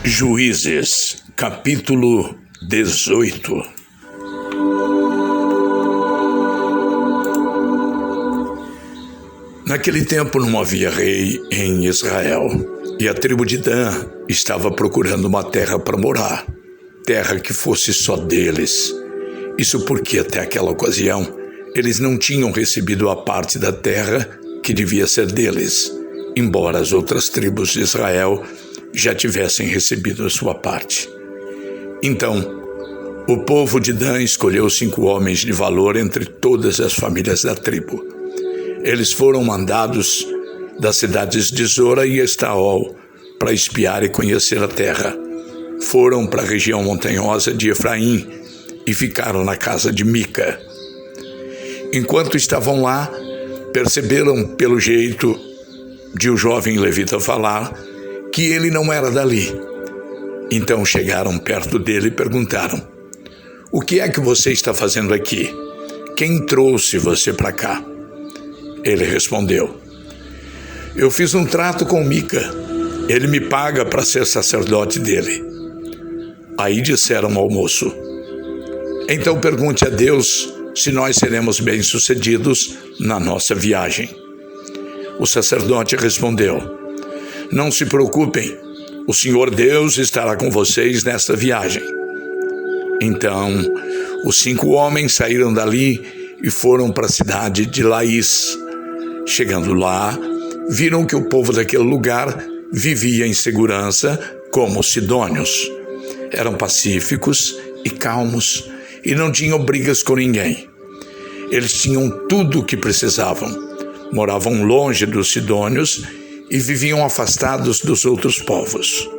Juízes, capítulo 18. Naquele tempo não havia rei em Israel, e a tribo de Dan estava procurando uma terra para morar, terra que fosse só deles. Isso porque até aquela ocasião eles não tinham recebido a parte da terra que devia ser deles, embora as outras tribos de Israel já tivessem recebido a sua parte. Então, o povo de Dan escolheu 5 homens de valor entre todas as famílias da tribo. Eles foram mandados das cidades de Zora e Estaol para espiar e conhecer a terra. Foram para a região montanhosa de Efraim e ficaram na casa de Mica. Enquanto estavam lá, perceberam pelo jeito de o jovem levita falar que ele não era dali. Então chegaram perto dele e perguntaram: "O que é que você está fazendo aqui? Quem trouxe você para cá?" Ele respondeu: "Eu fiz um trato com Mica. Ele me paga para ser sacerdote dele." Aí disseram ao moço: "Então pergunte a Deus se nós seremos bem-sucedidos na nossa viagem." O sacerdote respondeu: "Não se preocupem, o Senhor Deus estará com vocês nesta viagem." Então, os 5 homens saíram dali e foram para a cidade de Laís. Chegando lá, viram que o povo daquele lugar vivia em segurança como os sidônios. Eram pacíficos e calmos e não tinham brigas com ninguém. Eles tinham tudo o que precisavam. Moravam longe dos sidônios e viviam afastados dos outros povos.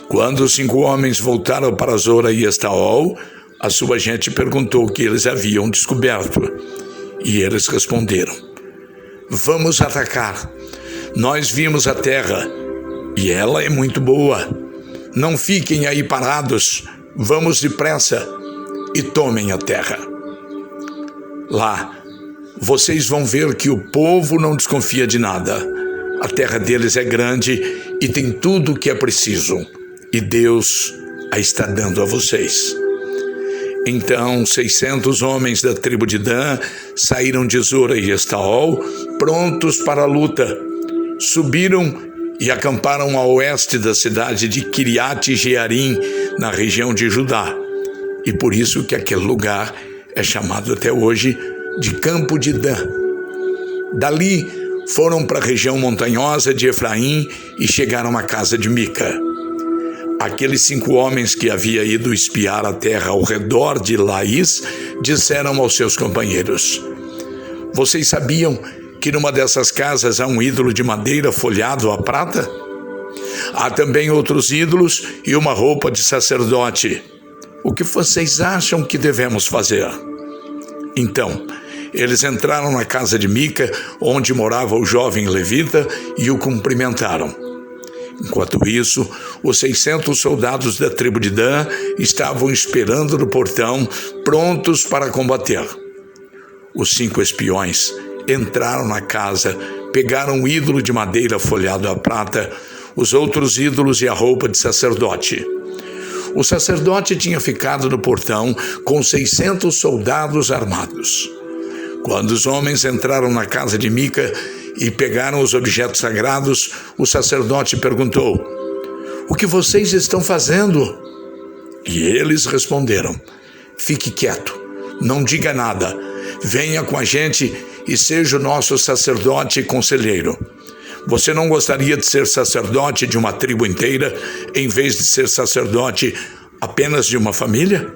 Quando os 5 homens voltaram para Zora e Estaol, a sua gente perguntou o que eles haviam descoberto. E eles responderam: "Vamos atacar. Nós vimos a terra e ela é muito boa. Não fiquem aí parados. Vamos depressa e tomem a terra. Lá, vocês vão ver que o povo não desconfia de nada. A terra deles é grande e tem tudo o que é preciso. E Deus a está dando a vocês." Então 600 homens da tribo de Dan saíram de Zora e Estaol, prontos para a luta. Subiram e acamparam a oeste da cidade de Quiriate-Jearim, na região de Judá. E por isso que aquele lugar é chamado até hoje de Campo de Dan. Dali foram para a região montanhosa de Efraim e chegaram à casa de Mica. Aqueles 5 homens que haviam ido espiar a terra ao redor de Laís disseram aos seus companheiros: "Vocês sabiam que numa dessas casas há um ídolo de madeira folhado à prata? Há também outros ídolos e uma roupa de sacerdote. O que vocês acham que devemos fazer?" Então, eles entraram na casa de Mica, onde morava o jovem levita, e o cumprimentaram. Enquanto isso, os 600 soldados da tribo de Dan estavam esperando no portão, prontos para combater. Os 5 espiões entraram na casa, pegaram o ídolo de madeira folhado à prata, os outros ídolos e a roupa de sacerdote. O sacerdote tinha ficado no portão com 600 soldados armados. Quando os homens entraram na casa de Mica e pegaram os objetos sagrados, o sacerdote perguntou: "O que vocês estão fazendo?" E eles responderam: "Fique quieto, não diga nada. Venha com a gente e seja o nosso sacerdote e conselheiro. Você não gostaria de ser sacerdote de uma tribo inteira, em vez de ser sacerdote apenas de uma família?"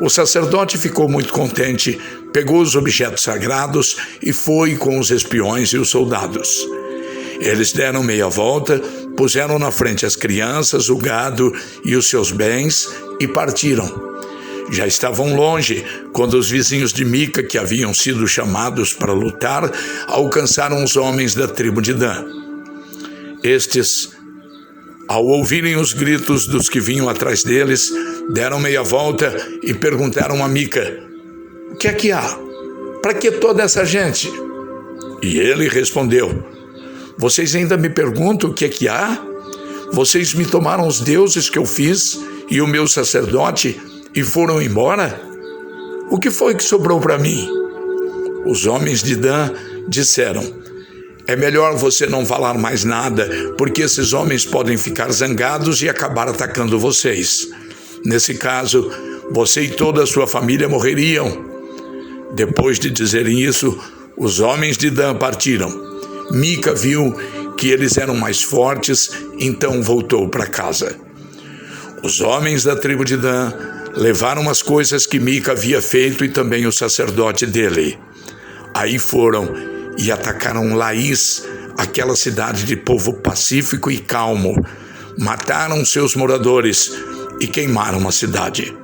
O sacerdote ficou muito contente, pegou os objetos sagrados e foi com os espiões e os soldados. Eles deram meia volta, puseram na frente as crianças, o gado e os seus bens e partiram. Já estavam longe quando os vizinhos de Mica, que haviam sido chamados para lutar, alcançaram os homens da tribo de Dan. Estes, ao ouvirem os gritos dos que vinham atrás deles, deram meia volta e perguntaram a Mica: "O que é que há? Para que toda essa gente?" E ele respondeu: "Vocês ainda me perguntam o que é que há? Vocês me tomaram os deuses que eu fiz e o meu sacerdote e foram embora? O que foi que sobrou para mim? Os homens de Dan disseram: é melhor você não falar mais nada, porque esses homens podem ficar zangados e acabar atacando vocês. Nesse caso, você e toda a sua família morreriam. Depois de dizerem isso, os homens de Dan partiram. Mica viu que eles eram mais fortes, então voltou para casa. Os homens da tribo de Dan levaram as coisas que Mica havia feito e também o sacerdote dele. Aí foram e atacaram Laís, aquela cidade de povo pacífico e calmo. Mataram seus moradores e queimaram a cidade.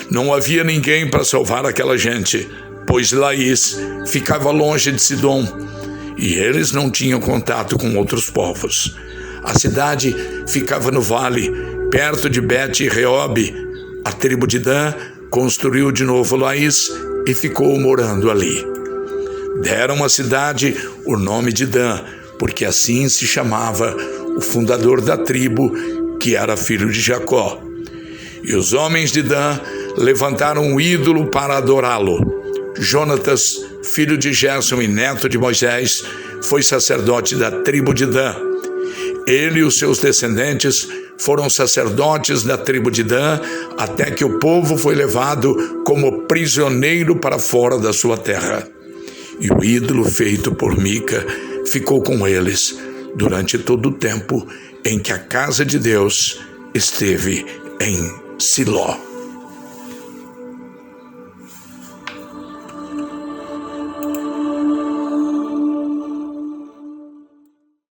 Não havia ninguém para salvar aquela gente, pois Laís ficava longe de Sidom e eles não tinham contato com outros povos. A cidade ficava no vale, perto de Bet-Reob. A tribo de Dan construiu de novo Laís e ficou morando ali. Deram à cidade o nome de Dan, porque assim se chamava o fundador da tribo, que era filho de Jacó. E os homens de Dan levantaram um ídolo para adorá-lo. Jonatas, filho de Gerson e neto de Moisés, foi sacerdote da tribo de Dan. Ele e os seus descendentes foram sacerdotes da tribo de Dan até que o povo foi levado como prisioneiro para fora da sua terra. E o ídolo feito por Mica ficou com eles durante todo o tempo em que a casa de Deus esteve em Siló.